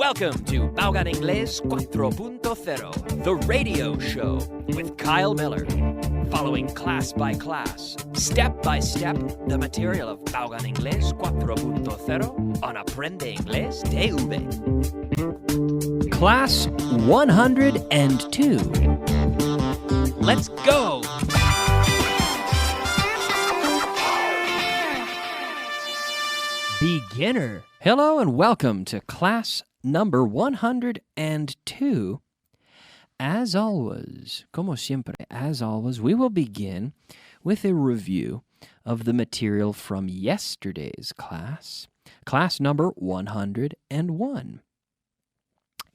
Welcome to Básico Inglés 4.0, the radio show with Kyle Miller. Following class by class, step by step, the material of Básico Inglés 4.0 on Aprende Inglés TV. Class 102. Let's go! Beginner. Hello and welcome to class number 102. As always, como siempre, as always, we will begin with a review of the material from yesterday's class, class number 101.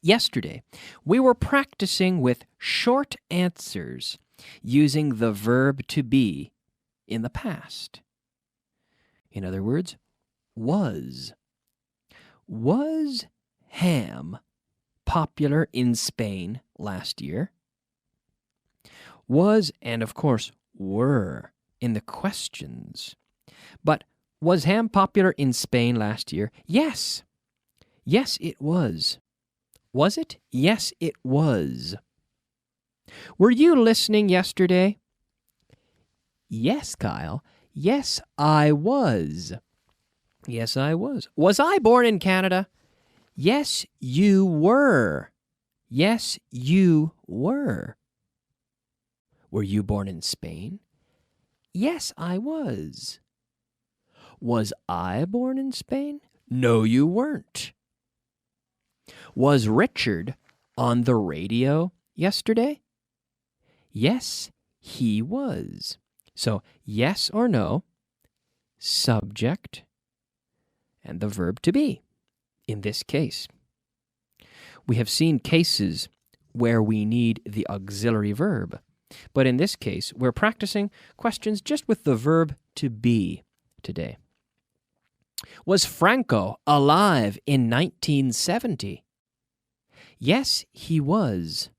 Yesterday, we were practicing with short answers using the verb to be in the past. In other words, was. Was ham popular in Spain last year? Was, and of course, were in the questions. But was ham popular in Spain last year? Yes. Yes, it was. Was it? Yes, it was. Were you listening yesterday? Yes, Kyle. Yes, I was. Yes, I was. Was I born in Canada? Yes, you were. Yes, you were. Were you born in Spain? Yes, I was. Was I born in Spain? No, you weren't. Was Richard on the radio yesterday? Yes, he was. So, yes or no, subject, and the verb to be, in this case. We have seen cases where we need the auxiliary verb, but in this case, we're practicing questions just with the verb to be today. Was Franco alive in 1970? Yes, he was.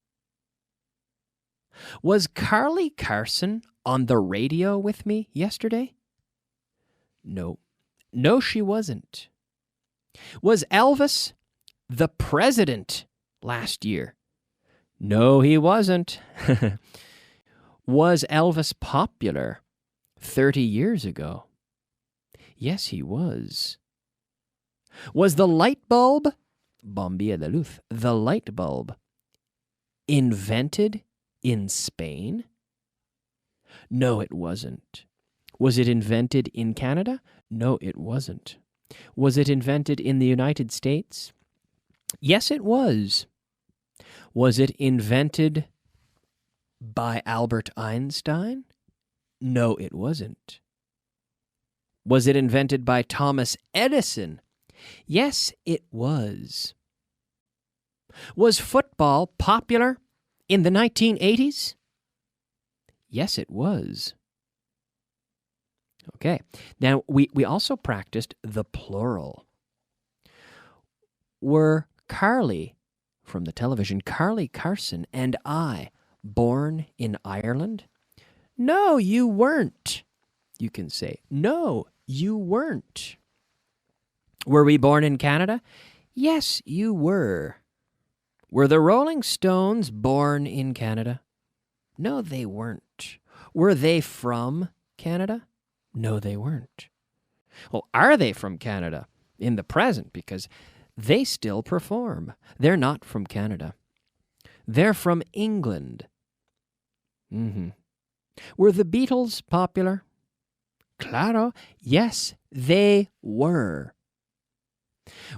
Was Carly Carson on the radio with me yesterday? No. No, she wasn't. Was Elvis the president last year? No, he wasn't. Was Elvis popular 30 years ago? Yes, he was. Was the light bulb, bombilla de luz, the light bulb, invented in Spain? No, it wasn't. Was it invented in Canada? No, it wasn't. Was it invented in the United States? Yes, it was. Was it invented by Albert Einstein? No, it wasn't. Was it invented by Thomas Edison? Yes, it was. Was football popular in the 1980s? Yes, it was. Okay, now we also practiced the plural. Were Carly, from the television, Carly Carson and I born in Ireland? No, you weren't. You can say, no, you weren't. Were we born in Canada? Yes, you were. Were the Rolling Stones born in Canada? No, they weren't. Were they from Canada? No, they weren't. Well, are they from Canada in the present? Because they still perform. They're not from Canada. They're from England. Were the Beatles popular? Claro. Yes, they were.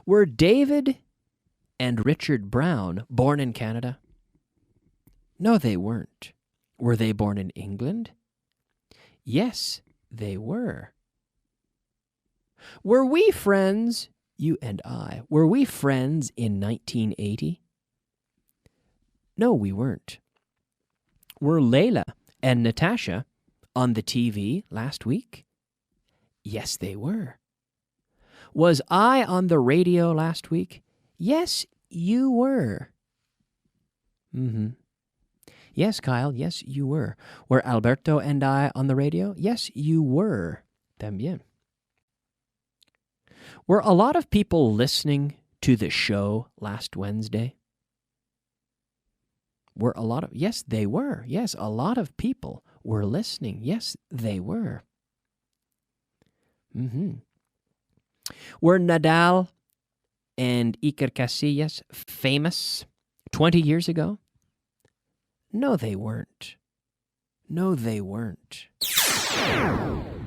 Were David and Richard Brown born in Canada? No, they weren't. Were they born in England? Yes, they were. Were we friends, you and I, were we friends in 1980? No, we weren't. Were Layla and Natasha on the TV last week? Yes, they were. Was I on the radio last week? Yes, you were. Yes, Kyle, yes, you were. Were Alberto and I on the radio? Yes, you were. También. Were a lot of people listening to the show last Wednesday? Yes, they were. Yes, a lot of people were listening. Yes, they were. Were Nadal and Iker Casillas famous 20 years ago? No, they weren't. No, they weren't.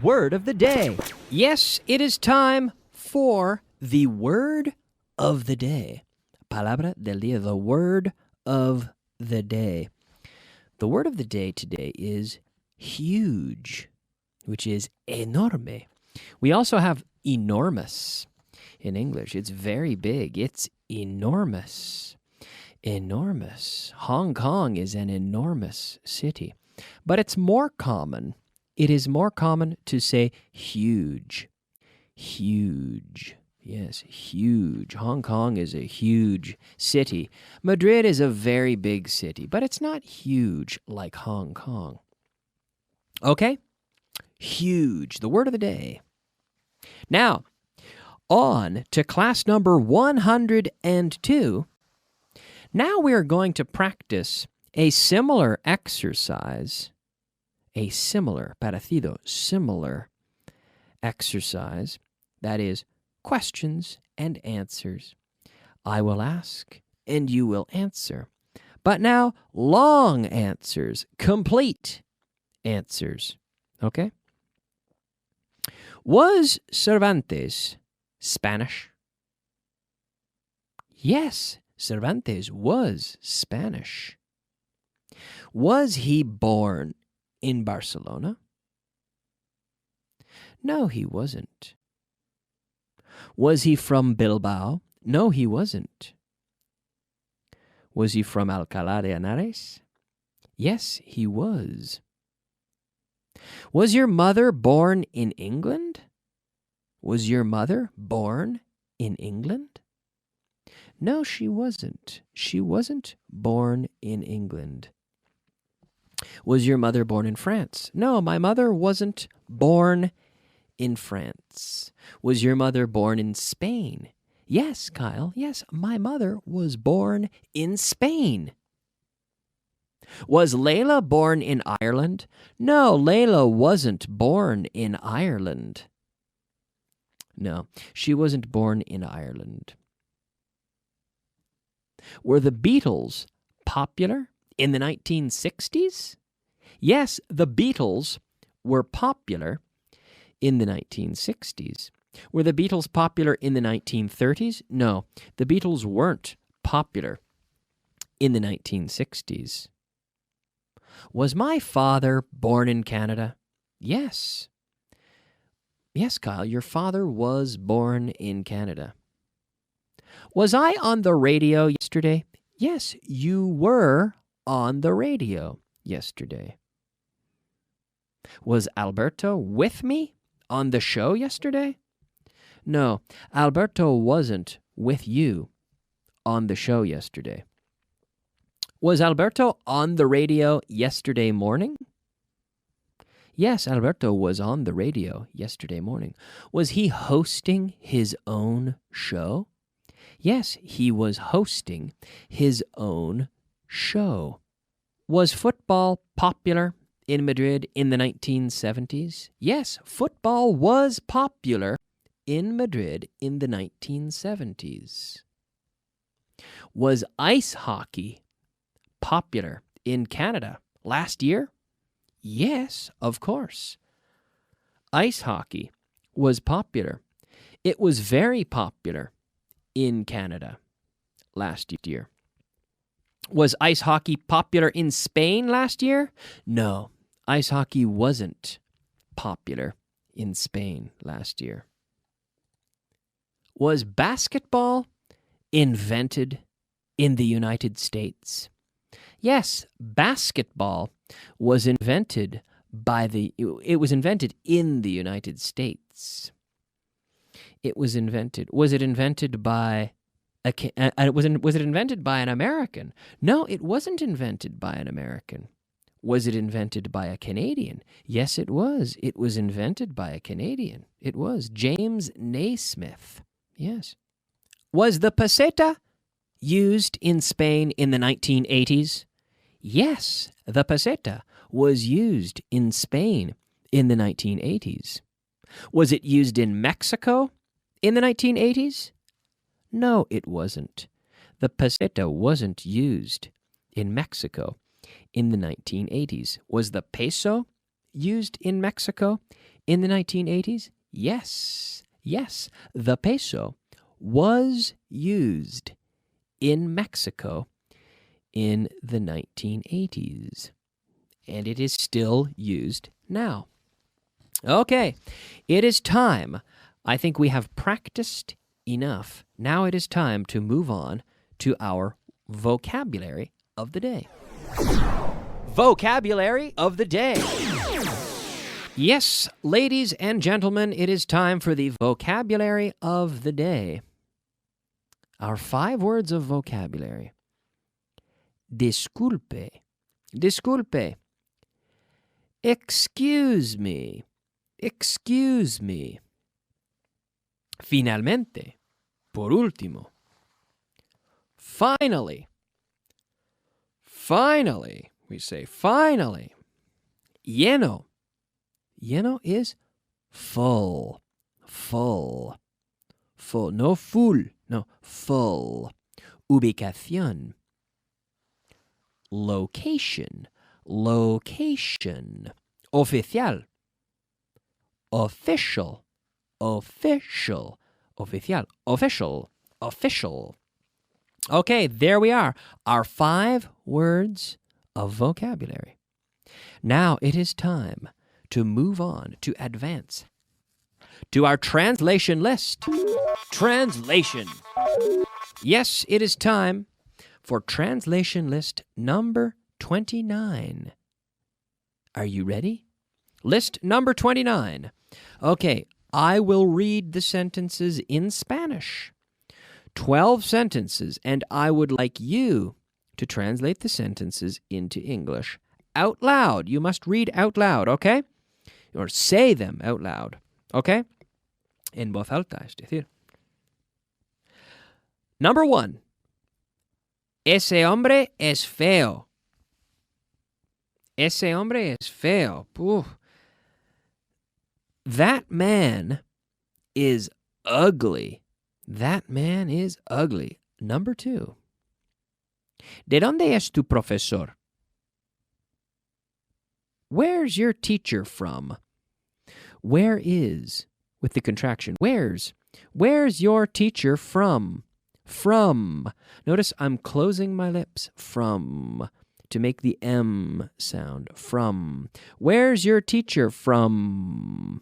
Word of the day. Yes, it is time for the word of the day. Palabra del día, the word of the day. The word of the day today is huge, which is enorme. We also have enormous in English. It's very big. It's enormous. Enormous. Hong Kong is an enormous city. But it's more common. It is more common to say huge. Huge. Yes, huge. Hong Kong is a huge city. Madrid is a very big city, but it's not huge like Hong Kong. Okay? Huge. The word of the day. Now, on to class number 102. Now we are going to practice a similar exercise, parecido, similar exercise, that is questions and answers. I will ask and you will answer. But now, long answers, complete answers. Okay? Was Cervantes Spanish? Yes, Cervantes was Spanish. Was he born in Barcelona? No, he wasn't. Was he from Bilbao? No, he wasn't. Was he from Alcalá de Henares? Yes, he was. Was your mother born in England? Was your mother born in England? No, she wasn't. She wasn't born in England. Was your mother born in France? No, my mother wasn't born in France. Was your mother born in Spain? Yes, Kyle, yes, my mother was born in Spain. Was Layla born in Ireland? No, Layla wasn't born in Ireland. No, she wasn't born in Ireland. Were the Beatles popular in the 1960s? Yes, the Beatles were popular in the 1960s. Were the Beatles popular in the 1930s? No, the Beatles weren't popular in the 1960s. Was my father born in Canada? Yes. Yes, Kyle, your father was born in Canada. Was I on the radio yesterday? Yes, you were on the radio yesterday. Was Alberto with me on the show yesterday? No, Alberto wasn't with you on the show yesterday. Was Alberto on the radio yesterday morning? Yes, Alberto was on the radio yesterday morning. Was he hosting his own show? Yes, he was hosting his own show. Was football popular in Madrid in the 1970s? Yes, football was popular in Madrid in the 1970s. Was ice hockey popular in Canada last year? Yes, of course. Ice hockey was popular. It was very popular in Canada last year. Was ice hockey popular in Spain last year? No, ice hockey wasn't popular in Spain last year. Was basketball invented in the United States? Yes, basketball was invented it was invented in the United States. It was invented. Was it invented by was it invented by an American? No, it wasn't invented by an American. Was it invented by a Canadian? Yes, it was. It was invented by a Canadian. It was James Naismith. Yes. Was the peseta used in Spain in the 1980s? Yes, the peseta was used in Spain in the 1980s. Was it used in Mexico in the 1980s? No, it wasn't. The peseta wasn't used in Mexico in the 1980s. Was the peso used in Mexico in the 1980s? Yes, the peso was used in Mexico in the 1980s. And it is still used now. Okay, it is time. I think we have practiced enough. Now it is time to move on to our vocabulary of the day. Vocabulary of the day. Yes, ladies and gentlemen, it is time for the vocabulary of the day. Our 5 words of vocabulary. Disculpe. Disculpe. Excuse me. Excuse me. Finalmente. Por último. Finally. Finally. We say finally. Lleno. Lleno is full. Full. Full. No full. No, full. Ubicación. Location. Location. Oficial. Official. Official. Oficial. Official. Official. Okay, there we are. Our 5 words of vocabulary. Now it is time to move on, to advance to our translation list. Translation. Yes, it is time for translation list number 29. Are you ready? List number 29. Okay, I will read the sentences in Spanish. 12 sentences, and I would like you to translate the sentences into English out loud. You must read out loud, okay? Or say them out loud, okay? En voz alta, es decir. Number 1. Ese hombre es feo. Ese hombre es feo. Oof. That man is ugly. That man is ugly. Number 2. ¿De dónde es tu profesor? Where's your teacher from? Where is, with the contraction, where's your teacher from? From. Notice I'm closing my lips. From. To make the M sound. From. Where's your teacher from?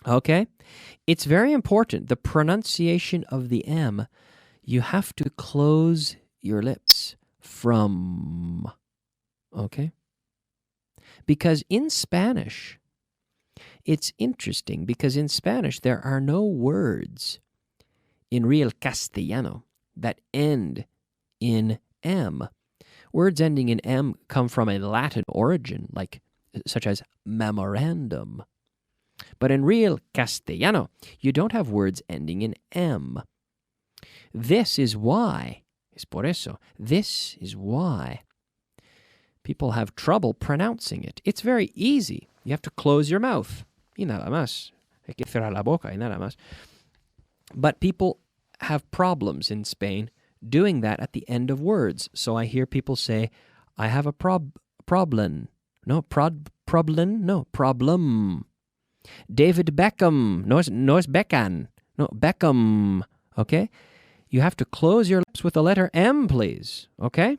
Okay? It's very important. The pronunciation of the M, you have to close your lips. From. Okay? Because in Spanish, it's interesting because in Spanish there are no words in real Castellano that end in M. Words ending in M come from a Latin origin, such as memorandum. But in real Castellano, you don't have words ending in M. This is why, this is why people have trouble pronouncing it. It's very easy. You have to close your mouth. Y nada más. Hay que cerrar la boca y nada más. But people have problems in Spain doing that at the end of words. So I hear people say, I have a problem. No, problem. No, problem. David Beckham. No, es Beckham. No, Beckham. Okay? You have to close your lips with the letter M, please. Okay?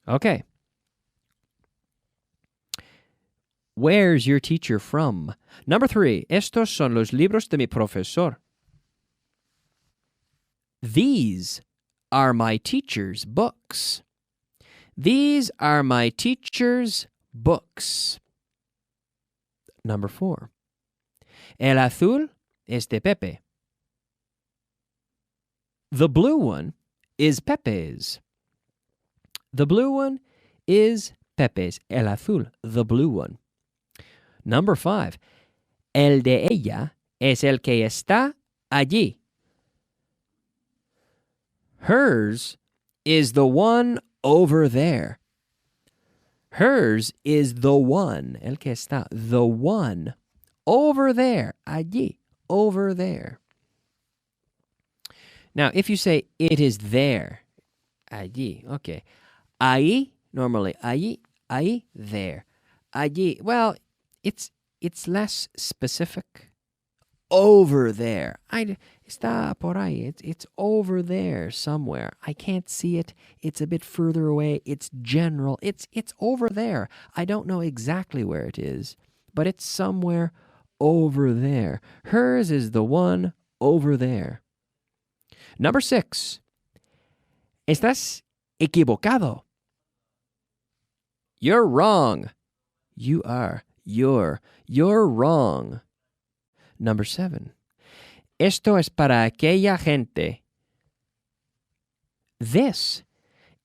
Okay. Where's your teacher from? Number 3. Estos son los libros de mi profesor. These are my teacher's books. These are my teacher's books. Number 4. El azul es de Pepe. The blue one is Pepe's. The blue one is Pepe's. El azul, the blue one. Number 5. El de ella es el que está allí. Hers is the one over there. Hers is the one, el que está, the one over there, allí, over there. Now, if you say it is there, allí, okay. Ahí, normally, ahí, there. Allí, well, it's less specific. Over there. Está por ahí. It's over there somewhere. I can't see it. It's a bit further away. It's general. It's over there. I don't know exactly where it is, but it's somewhere over there. Hers is the one over there. Number 6. Estás equivocado. You're wrong. You are. You're wrong. Number 7. Esto es para aquella gente. This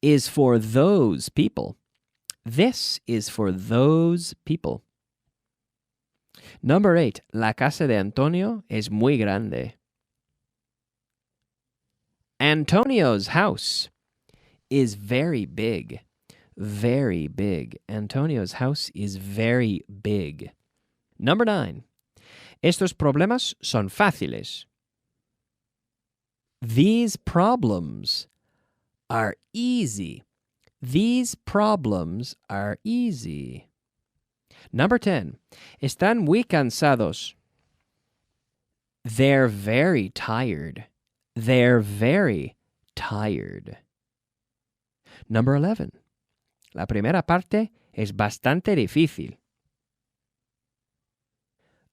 is for those people. This is for those people. Number 8. La casa de Antonio es muy grande. Antonio's house is very big. Very big. Antonio's house is very big. Number 9. Estos problemas son fáciles. These problems are easy. These problems are easy. Number 10. Están muy cansados. They're very tired. They're very tired. Number 11. La primera parte es bastante difícil.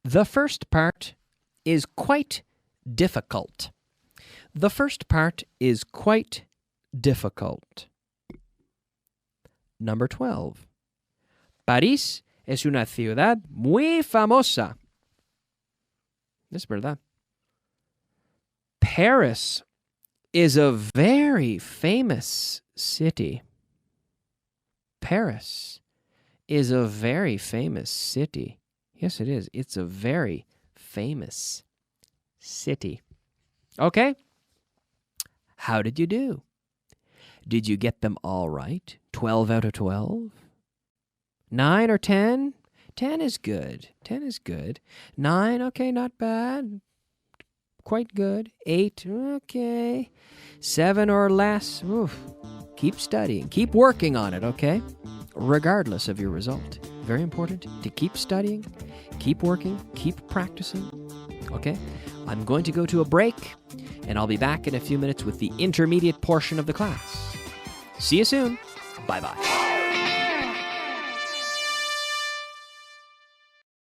The first part is quite difficult. The first part is quite difficult. Number 12. París es una ciudad muy famosa. Es verdad. Paris is a very famous city. Paris is a very famous city. Yes, it is. It's a very famous city. Okay. How did you do? Did you get them all right? 12 out of 12? 9 or 10? 10 is good. 10 is good. 9, okay, not bad. Quite good. 8, okay. 7 or less, oof. Keep studying. Keep working on it, okay? Regardless of your result. Very important to keep studying, keep working, keep practicing, okay? I'm going to go to a break, and I'll be back in a few minutes with the intermediate portion of the class. See you soon. Bye-bye.